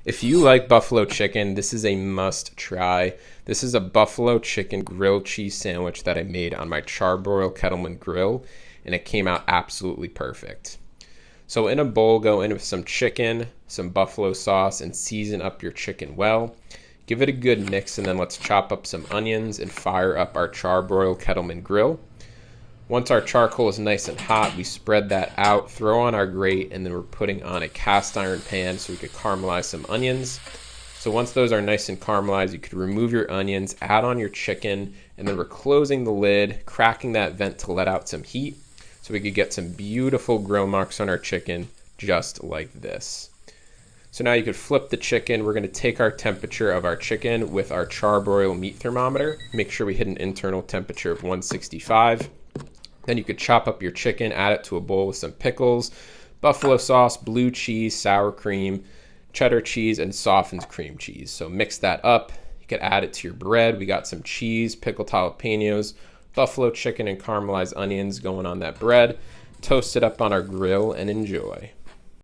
If you like buffalo chicken, this is a must try. This is a buffalo chicken grilled cheese sandwich that I made on my Char-Broil Kettleman grill, and it came out absolutely perfect. So in a bowl, go in with some chicken, some buffalo sauce, and season up your chicken well. Give it a good mix, and then let's chop up some onions and fire up our Char-Broil Kettleman grill. Once our charcoal is nice and hot, we spread that out, throw on our grate, and then we're putting on a cast iron pan so we could caramelize some onions. So once those are nice and caramelized, you could remove your onions, add on your chicken, and then we're closing the lid, cracking that vent to let out some heat so we could get some beautiful grill marks on our chicken just like this. So now you could flip the chicken. We're going to take our temperature of our chicken with our Charbroil meat thermometer. Make sure we hit an internal temperature of 165. Then you could chop up your chicken, add it to a bowl with some pickles, buffalo sauce, blue cheese, sour cream, cheddar cheese, and softened cream cheese. So mix that up. You could add it to your bread. We got some cheese, pickled jalapenos, buffalo chicken, and caramelized onions going on that bread. Toast it up on our grill and enjoy.